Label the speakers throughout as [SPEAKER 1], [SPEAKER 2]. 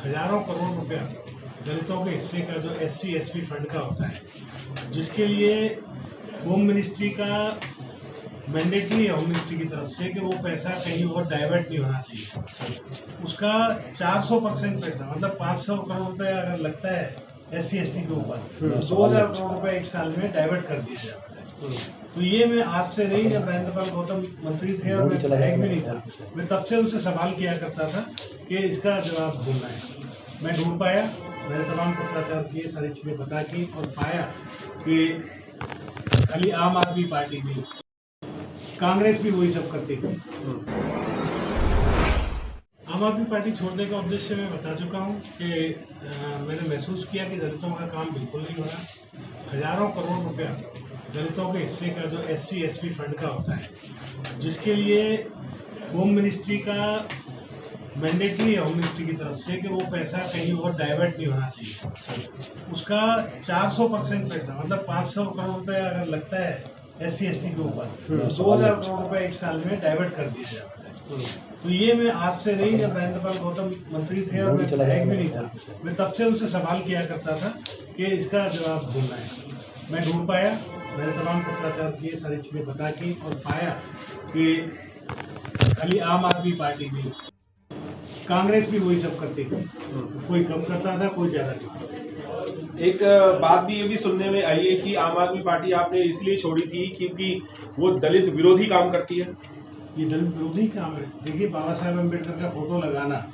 [SPEAKER 1] हजारों करोड़ रुपया दलितों के हिस्से का जो SC ST फंड का होता है, जिसके लिए होम मिनिस्ट्री का मैंडेट नहीं है होम मिनिस्ट्री की तरफ से कि वो पैसा कहीं और डाइवर्ट नहीं होना चाहिए। उसका 400% पैसा मतलब 500 करोड़ रुपया अगर लगता है SC ST के ऊपर, 2000 करोड़ रुपए एक साल में डाइवर्ट कर दिया जाता है। तो ये मैं आज से नहीं, जब राजेंद्रपाल गौतम मंत्री थे और मैं विधायक भी नहीं था, मैं तब से उनसे सवाल किया करता था कि इसका जवाब ढूंढना है। मैं ढूंढ पाया, मैंने तमाम पत्राचार किए, सारी चीजें बता की और पाया कि खाली आम आदमी पार्टी नहीं, कांग्रेस भी वही सब करती थी। आम आदमी पार्टी छोड़ने का उद्देश्य मैं बता चुका हूँ कि मैंने महसूस किया कि दलितों का काम बिल्कुल नहीं हो रहा। हजारों करोड़ रुपया दलितों के हिस्से का जो SC ST फंड का होता है, जिसके लिए होम मिनिस्ट्री का मैंडेट नहीं है होम मिनिस्ट्री की तरफ से कि वो पैसा कहीं और डाइवर्ट नहीं होना चाहिए। उसका 400% पैसा मतलब 500 करोड़ रुपया अगर लगता है SC ST के ऊपर, 2000 करोड़ रुपए एक साल में डाइवर्ट कर दिया जाता है। तो ये मैं आज से नहीं, जब राजेंद्रपाल गौतम मंत्री थे और मैं विधायक भी नहीं था, मैं तब से उनसे सवाल किया करता था कि इसका जवाब ढूंढना है। मैं ढूंढ पाया, मैंने तमाम पत्राचार किए, सारी चीजें बता की और पाया कि खाली आम आदमी पार्टी नहीं, कांग्रेस भी वही सब करती थी। कोई कम करता था, कोई ज्यादा करता।
[SPEAKER 2] एक बात भी ये भी सुनने में आई है कि आम आदमी पार्टी आपने इसलिए छोड़ी थी क्योंकि वो दलित विरोधी काम करती है।
[SPEAKER 1] ये दलित विरोधी काम है। देखिए, बाबा साहेब अम्बेडकर का फोटो लगाना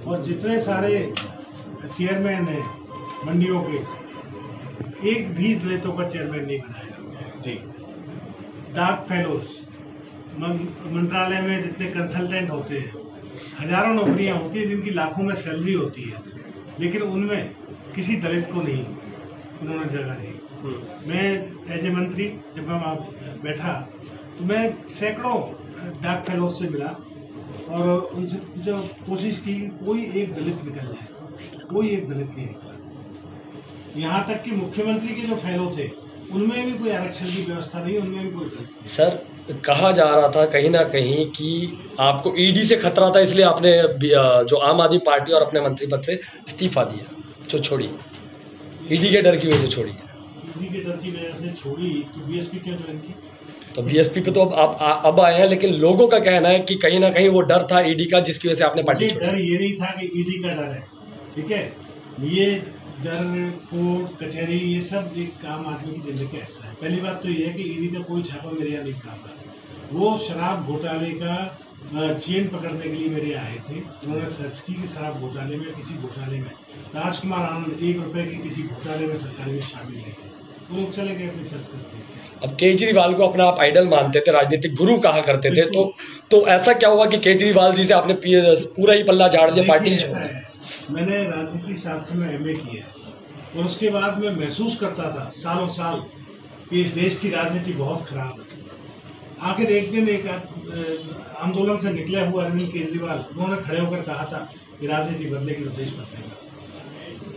[SPEAKER 1] और जितने सारे चेयरमैन हैं मंडियों के, एक भी दलितों का चेयरमैन नहीं बनाया जी। डाक फेलोज मंत्रालय में जितने कंसल्टेंट होते हैं, हजारों नौकरियां होती हैं जिनकी लाखों में सैलरी होती है, लेकिन उनमें किसी दलित को नहीं उन्होंने जगह दी। मैं एज ए मंत्री जब मैं बैठा तो मैं सैकड़ों डाक फेलोज से मिला और उनसे जो कोशिश की कोई एक दलित निकल जाए, कोई एक दलित नहीं निकला। यहाँ तक कि मुख्यमंत्री के जो फेलो थे उनमें भी कोई आरक्षण की व्यवस्था नहीं, उनमें भी कोई दलित नहीं।
[SPEAKER 3] सर, कहा जा रहा था कहीं ना कहीं कि आपको ED से खतरा था, इसलिए आपने जो आम आदमी पार्टी और अपने मंत्री पद से इस्तीफा दिया, जो छोड़ी ED के डर की वजह से छोड़ी।
[SPEAKER 1] ED के डर की वजह से छोड़ी तो BSP क्यों ज्वाइन की?
[SPEAKER 3] तो BSP पे तो अब आए हैं, लेकिन लोगों का कहना है कि कहीं ना कहीं वो डर था ED का, जिसकी वजह से आपने पार्टी छोड़ी।
[SPEAKER 1] डर ये नहीं था कि ED का डर है, ठीक है। ये डर, कोर्ट कचहरी, ये सब एक आम आदमी की जिंदगी का हिस्सा है। पहली बात तो ये है कि ED का कोई छापा मेरे यहाँ नहीं खाता। वो शराब घोटाले का चेन पकड़ने के लिए मेरे आए थे। उन्होंने सर्च की कि शराब घोटाले में, किसी घोटाले में राजकुमार आनंद 1 रुपए की किसी घोटाले में सरकारी में शामिल नहीं है। वो लोग चले गए अपनी सर्च करके।
[SPEAKER 3] अब केजरीवाल को अपना आप आइडल मानते थे, राजनीतिक गुरु कहा करते थे, तो ऐसा क्या हुआ कि केजरीवाल जी से आपने पूरा ही पल्ला झाड़ दिया, पार्टी छोड़ दी?
[SPEAKER 1] मैंने राजनीति शास्त्र में MA किया और उसके बाद मैं महसूस करता था सालों साल कि इस देश की राजनीति बहुत खराब है। आखिर एक दिन एक आंदोलन से निकले हुए अरविंद केजरीवाल, उन्होंने खड़े होकर कहा था कि राजनीति बदलेगी तो देश बदलेगा।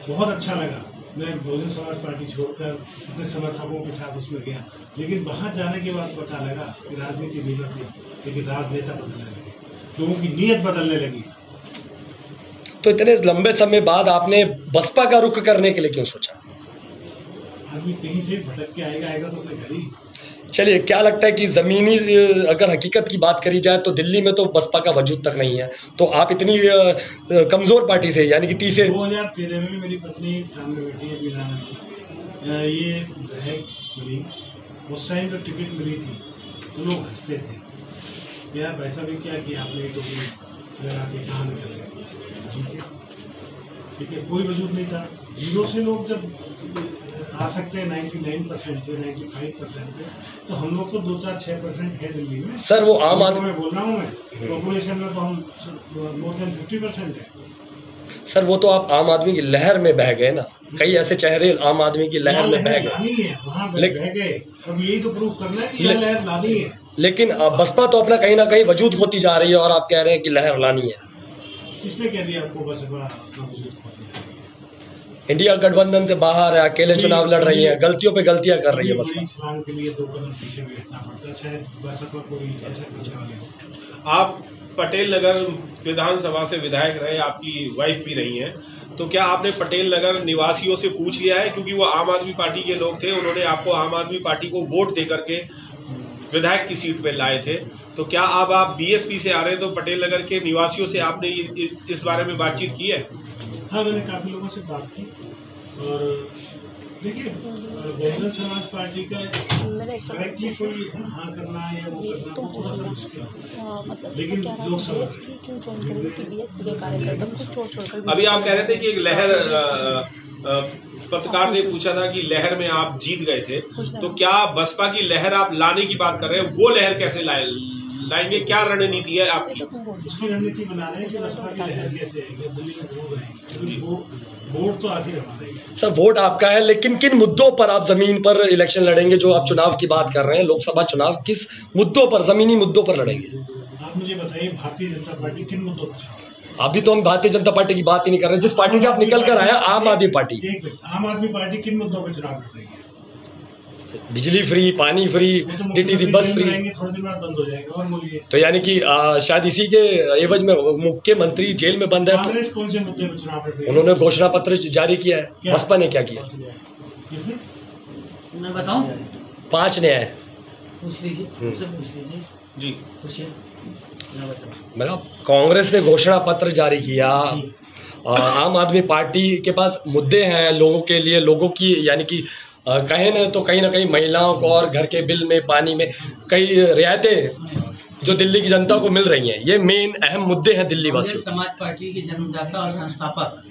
[SPEAKER 1] बहुत अच्छा लगा। मैं बहुजन समाज पार्टी छोड़कर अपने समर्थकों के साथ उसमें गया, लेकिन वहां जाने के बाद पता लगा कि राजनीति नहीं बदली, लेकिन राजनेता बदलने लगे, लोगों की नीयत बदलने लगी।
[SPEAKER 3] तो इतने लंबे समय बाद आपने बसपा का रुख करने के लिए क्यों सोचा?
[SPEAKER 1] आदमी कहीं से भटक के आएगा तो अपने घर ही।
[SPEAKER 3] चलिए, क्या लगता है कि ज़मीनी अगर हकीकत की बात करी जाए तो दिल्ली में तो बसपा का वजूद तक नहीं है, तो आप इतनी कमज़ोर पार्टी से, यानी कि
[SPEAKER 1] 2013 में मेरी पत्नी सामने बैठी है मिलाना की, ये विधायक मिली, उस टाइम जब टिकट मिली थी तो लोग हंसते थे, यार वैसा भी क्या किया आपने, तो लगा के कहाँ निकल गए, जीते, ठीक है। कोई वजूद नहीं था। 0 से लोग जब आ सकते हैं 99% पे, 95% पे, तो हम लोग तो 2-4-6% है दिल्ली में।
[SPEAKER 3] सर, वो आम आदमी
[SPEAKER 1] में बोल रहा हूँ मैं, पॉपुलेशन में तो हम मोर देन 50% है।
[SPEAKER 3] सर, वो तो आप आम आदमी की लहर में बह गए ना, कई ऐसे चेहरे आम आदमी की लहर में बह गए,
[SPEAKER 1] वहाँ बह गए। अब यही तो प्रूव करना है कि लहर लानी है।
[SPEAKER 3] लेकिन बसपा तो अपना कहीं ना कहीं वजूद होती जा रही है और आप कह रहे हैं कि लहर लानी है।
[SPEAKER 1] किसने कह दिया आपको बसपा अपना वजूद होती है?
[SPEAKER 3] इंडिया गठबंधन से बाहर है, अकेले चुनाव लड़ रही है, गलतियों पे गलतियां कर रही है बसपा।
[SPEAKER 1] इस्लाम के लिए 2 कदम पीछे भी हटना पड़ता है, शायद बसपा को भी ऐसा करने वाले हो।
[SPEAKER 2] आप पटेल नगर विधानसभा से विधायक रहे, आपकी वाइफ भी रही हैं, तो क्या आपने पटेल नगर निवासियों से पूछ लिया है, क्योंकि वो आम आदमी पार्टी के लोग थे, उन्होंने आपको आम आदमी पार्टी को वोट दे करके विधायक की सीट पे लाए थे, तो क्या अब आप बीएसपी से आ रहे हैं तो पटेल नगर के निवासियों से आपने इस बारे में बातचीत की है?
[SPEAKER 1] हाँ, मैंने काफ़ी लोगों से बात की और देखिए बहुजन समाज पार्टी का डायरेक्टली कोई हाँ करना है या वो करना वो थोड़ा सा मुश्किल है, लेकिन लोकसभा
[SPEAKER 2] अभी आप कह रहे थे कि एक लहर पत्रकार ने पूछा था कि लहर में आप जीत गए थे, तो क्या बसपा की लहर आप लाने की बात कर रहे हैं? वो लहर कैसे लाएंगे, क्या रणनीति है आपकी?
[SPEAKER 1] उसकी रणनीति बना रहे हैं कि बसपा की लहर कैसे आएगी, दिल्ली में जरूर आएगी, वोट तो आखिर हमारा ही।
[SPEAKER 3] सर वोट आपका है, लेकिन किन मुद्दों पर आप जमीन पर इलेक्शन लड़ेंगे? जो आप चुनाव की बात कर रहे हैं, लोकसभा चुनाव, किस मुद्दों पर, जमीनी मुद्दों पर लड़ेंगे?
[SPEAKER 1] आप मुझे बताइए, भारतीय जनता पार्टी किन मुद्दों पर चुनाव?
[SPEAKER 3] अभी तो हम भारतीय जनता पार्टी की बात ही नहीं कर रहे, जिस पार्टी से आप निकल कर आया, आम आदमी पार्टी।
[SPEAKER 1] आम आदमी पार्टी किन मुद्दों पर चुनाव लड़ रही है?
[SPEAKER 3] बिजली फ्री, पानी फ्री, डीटीसी बस फ्री,
[SPEAKER 1] थोड़े दिन बाद बंद हो जाएगा, और बोलिए।
[SPEAKER 3] तो यानी कि शायद इसी के एवज में मुख्यमंत्री जेल में बंद है।
[SPEAKER 1] कांग्रेस कौन से मुद्दे पर चुनाव लड़ रही है?
[SPEAKER 3] उन्होंने घोषणा पत्र जारी किया है। बसपा ने क्या किया?
[SPEAKER 1] किसने?
[SPEAKER 4] मैं बताऊं?
[SPEAKER 3] 5 ने आए।
[SPEAKER 4] पूछ लीजिए, पूछ लीजिए
[SPEAKER 2] जी,
[SPEAKER 4] पूछिए, मैं बताऊं।
[SPEAKER 3] मतलब कांग्रेस ने घोषणा पत्र जारी किया, आम आदमी पार्टी के पास मुद्दे हैं लोगों के लिए, लोगों की यानी कि कहीं ना कहीं महिलाओं को और घर के बिल में, पानी में कई रियायतें जो दिल्ली की जनता को मिल रही हैं, ये मेन अहम मुद्दे हैं दिल्ली वासियों।
[SPEAKER 4] समाज पार्टी के जन्मदाता और संस्थापक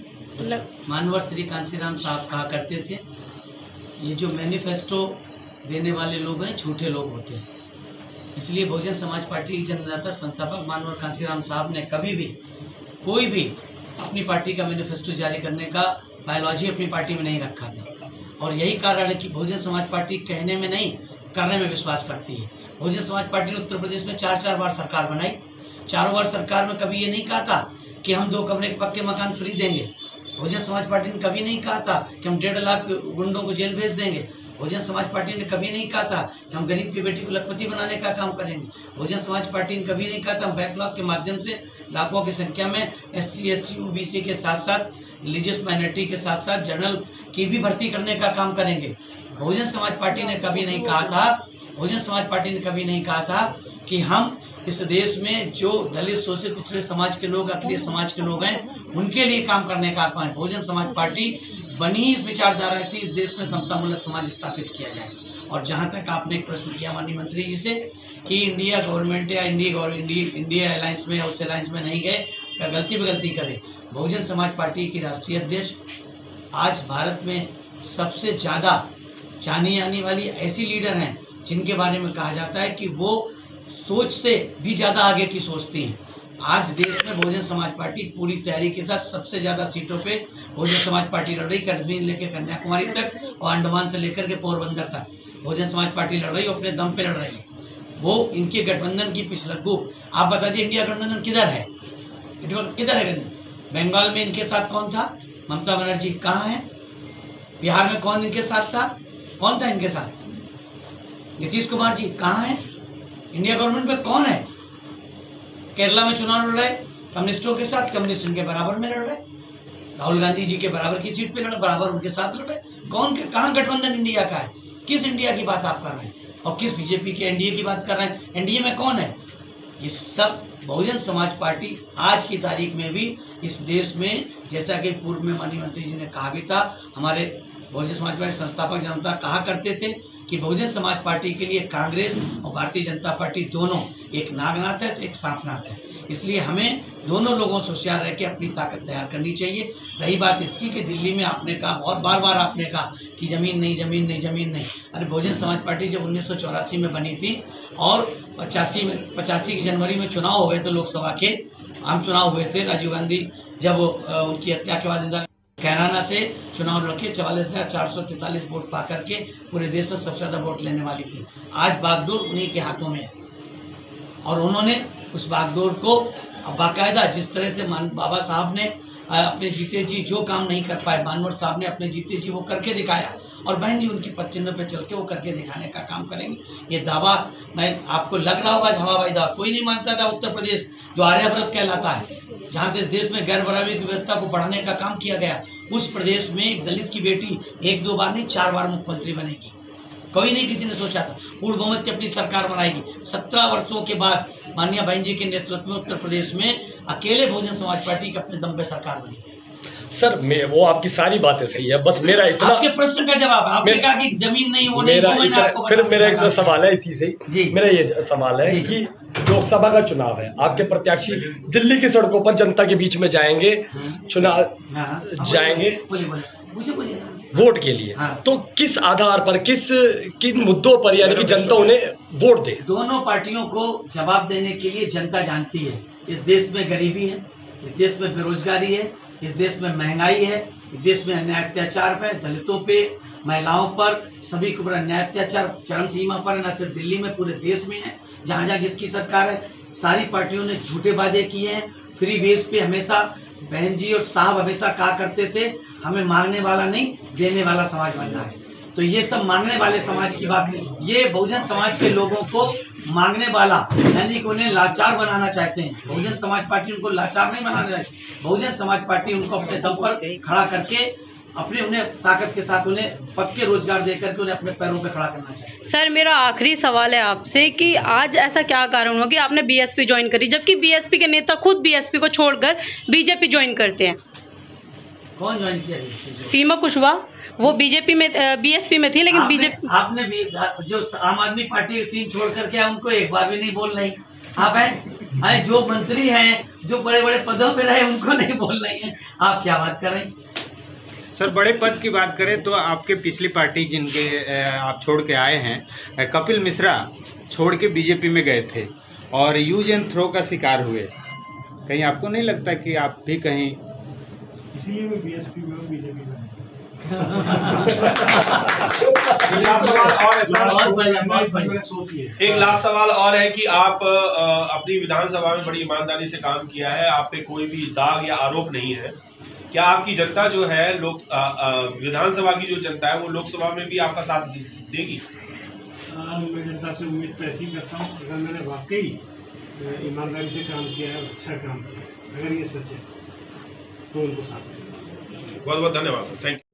[SPEAKER 4] मानवर श्री कांशीराम साहब कहा करते थे, ये जो मैनिफेस्टो देने वाले लोग हैं झूठे लोग होते हैं। इसलिए बहुजन समाज पार्टी के जन्मदाता संस्थापक मानवर कांशीराम साहब ने कभी भी कोई भी अपनी पार्टी का मैनिफेस्टो जारी करने का बायोलॉजी अपनी पार्टी में नहीं रखा था, और यही कारण है कि बहुजन समाज पार्टी कहने में नहीं, करने में विश्वास करती है। बहुजन समाज पार्टी ने उत्तर प्रदेश में 4 बार सरकार बनाई, 4 बार सरकार में कभी ये नहीं कहा था कि हम 2 कमरे के पक्के मकान फ्री देंगे। बहुजन समाज पार्टी ने कभी नहीं कहा था कि हम 1.5 लाख गुंडों को जेल भेज देंगे। बहुजन समाज पार्टी ने कभी नहीं कहा था कि हम गरीब की बेटी को लखपति बनाने का काम करेंगे। बहुजन समाज पार्टी ने कभी नहीं कहा था हम बैकलॉग के माध्यम से लाखों की संख्या में SC ST OBC के साथ साथ रिलीजियस माइनॉरिटी के साथ साथ जनरल की भी भर्ती करने का काम करेंगे। बहुजन समाज पार्टी ने कभी नहीं कहा था, बहुजन समाज पार्टी ने कभी नहीं कहा था कि हम इस देश में जो दलित शोषित पिछड़े समाज के लोग, अखिलेश समाज के लोग हैं, उनके लिए काम करने का काम है। बहुजन समाज पार्टी बनी इस विचारधारा की इस देश में समतामूलक समाज स्थापित किया जाए। और जहां तक आपने एक प्रश्न किया माननीय मंत्री जी से कि इंडिया गवर्नमेंट या इंडिया अलायंस में या उस अलायंस में नहीं गए, क्या गलती पे गलती करे। बहुजन समाज पार्टी की राष्ट्रीय अध्यक्ष आज भारत में सबसे ज़्यादा जानी आने वाली ऐसी लीडर हैं जिनके बारे में कहा जाता है कि वो सोच से भी ज़्यादा आगे की सोचती हैं। आज देश में बहुजन समाज पार्टी पूरी तैयारी के साथ सबसे ज़्यादा सीटों पे बहुजन समाज पार्टी लड़ रही, कश्मीर लेकर कन्याकुमारी तक और अंडमान से लेकर के पोरबंदर तक बहुजन समाज पार्टी लड़ रही है, अपने दम पे लड़ रही है। वो इनके गठबंधन की पिछलग्गू, आप बता दिए इंडिया गठबंधन किधर है, किधर है गठबंधन? बंगाल में इनके साथ कौन था? ममता बनर्जी कहाँ है? बिहार में कौन इनके साथ था? कौन था इनके साथ? नीतीश कुमार जी कहाँ है? इंडिया गवर्नमेंट में कौन है? केरला में चुनाव लड़ रहे कम्युनिस्टों के साथ, कम्युनिस्ट इनके बराबर में लड़ रहे, राहुल गांधी जी के बराबर की सीट पे लड़, बराबर उनके साथ लड़ रहे। कौन के कहाँ गठबंधन इंडिया का है? किस इंडिया की बात आप कर रहे हैं? और किस बीजेपी के एनडीए की बात कर रहे हैं? एनडीए में कौन है? ये सब बहुजन समाज पार्टी आज की तारीख में भी इस देश में, जैसा कि पूर्व में माननीय मंत्री जी ने कहा भी था, हमारे बहुजन समाज पार्टी संस्थापक जनता कहा करते थे कि बहुजन समाज पार्टी के लिए कांग्रेस और भारतीय जनता पार्टी दोनों एक नागनाथ है तो एक सांपनाथ है। इसलिए हमें दोनों लोगों से होशियार रह के अपनी ताकत तैयार करनी चाहिए। रही बात इसकी कि दिल्ली में आपने कहा, बहुत बार आपने कहा कि जमीन नहीं, जमीन नहीं, जमीन नहीं। अरे बहुजन समाज पार्टी जब 1984 में बनी थी और 85 की जनवरी में चुनाव हो गए थे, लोकसभा के आम चुनाव हुए थे, राजीव गांधी जब उनकी हत्या के बाद इंदिरा कैराना से चुनाव लड़के 44,443 वोट पा करके पूरे देश में सबसे ज़्यादा वोट लेने वाली थी। आज बागडोर उन्हीं के हाथों में है और उन्होंने उस बागडोर को बाकायदा, जिस तरह से बाबा साहब ने अपने जीते जी जो काम नहीं कर पाए, मानवर साहब ने अपने जीते जी वो करके दिखाया और बहन जी उनकी पद चिन्ह पे चल के वो करके दिखाने का काम करेंगे। ये दावा मैं आपको लग रहा होगा हवाबाई दावा, कोई नहीं मानता था। उत्तर प्रदेश जो आर्याव्रत कहलाता है, जहाँ से इस देश में गैर बराबरी की व्यवस्था को बढ़ाने का काम किया गया, उस प्रदेश में एक दलित की बेटी 1-2 बार नहीं 4 बार मुख्यमंत्री बनेगी। कभी नहीं किसी ने सोचा था। पूर्ण बहुमत की अपनी सरकार बनाएगी। 17 वर्षों के बाद माननीय बहन जी के नेतृत्व में उत्तर प्रदेश में अकेले बहुजन समाज पार्टी की अपने दम पे सरकार बनी।
[SPEAKER 3] सर वो आपकी सारी बातें सही है, बस मेरा इतना
[SPEAKER 4] आपके प्रश्न का जवाब आपने कहा कि जमीन नहीं वो नहीं, वो मैंने आपको
[SPEAKER 3] फिर मेरा एक सवाल है इसी से
[SPEAKER 4] जी।
[SPEAKER 3] मेरा ये सवाल है कि लोकसभा का चुनाव है, आपके प्रत्याशी दिल्ली की सड़कों पर जनता के बीच में जाएंगे, चुनाव जाएंगे वोट के लिए, तो किस आधार पर किन मुद्दों पर यानी कि जनता उन्हें वोट दे?
[SPEAKER 4] दोनों पार्टियों को जवाब देने के लिए जनता जानती है इस देश में गरीबी है, इस देश में बेरोजगारी है, इस देश में महंगाई है, इस देश में अन्याय अत्याचार पे, दलितों पे, महिलाओं पर, सभी के ऊपर अन्याय अत्याचार चरम सीमा पर, न सिर्फ दिल्ली में पूरे देश में है। जहाँ जहाँ जिसकी सरकार है, सारी पार्टियों ने झूठे वादे किए हैं। फ्री बेस पे हमेशा बहन जी और साहब हमेशा कहा करते थे हमें मांगने वाला नहीं देने वाला समाज बनना है। तो ये सब मांगने वाले समाज की बात नहीं, ये बहुजन समाज के लोगों को मांगने वाला यानी कि उन्हें लाचार बनाना चाहते हैं। बहुजन समाज पार्टी उनको लाचार नहीं बनाना चाहती। बहुजन समाज पार्टी उनको अपने दम पर खड़ा करके अपने उन्हें ताकत के साथ उन्हें पक्के रोजगार देकर के उन्हें अपने पैरों पे खड़ा करना चाहिए।
[SPEAKER 5] सर मेरा आखिरी सवाल है आपसे कि आज ऐसा क्या कारण हुआ कि आपने बीएसपी ज्वाइन करी, जबकि बीएसपी के नेता खुद बीएसपी को छोड़कर बीजेपी ज्वाइन करते हैं?
[SPEAKER 4] कौन ज्वाइन किया?
[SPEAKER 5] सीमा कुशवाहा, वो बीजेपी में बीएसपी में थी, लेकिन बीजेपी
[SPEAKER 4] आपने भी जो आम आदमी पार्टी 3 छोड़ करके उनको एक बार भी नहीं बोल रही। आप हैं जो मंत्री हैं, जो बड़े बड़े पदों पे रहे उनको नहीं बोल रही हैं, आप क्या बात कर रहे हैं?
[SPEAKER 6] सर बड़े पद की बात करें तो आपके पिछली पार्टी जिनके आप छोड़ के आए हैं, कपिल मिश्रा छोड़ के बीजेपी में गए थे और यूज एंड थ्रो का शिकार हुए। कहीं आपको नहीं लगता कि आप भी कहीं
[SPEAKER 1] इसीलिए मैं बीएसपी में हूँ, बीजेपी में
[SPEAKER 2] एक लास्ट सवाल और है कि आप अपनी विधानसभा में बड़ी ईमानदारी से काम किया है, आप पे कोई भी दाग या आरोप नहीं है। क्या आपकी जनता जो है विधानसभा की जो जनता है वो लोकसभा में भी आपका साथ देगी?
[SPEAKER 1] मैं जनता से उम्मीद तो ऐसी करता हूँ, अगर मैंने वाकई ईमानदारी से काम किया है, अच्छा काम किया, अगर ये सच है तो उनको साथ देंगे।
[SPEAKER 2] बहुत बहुत धन्यवाद सर, थैंक यू।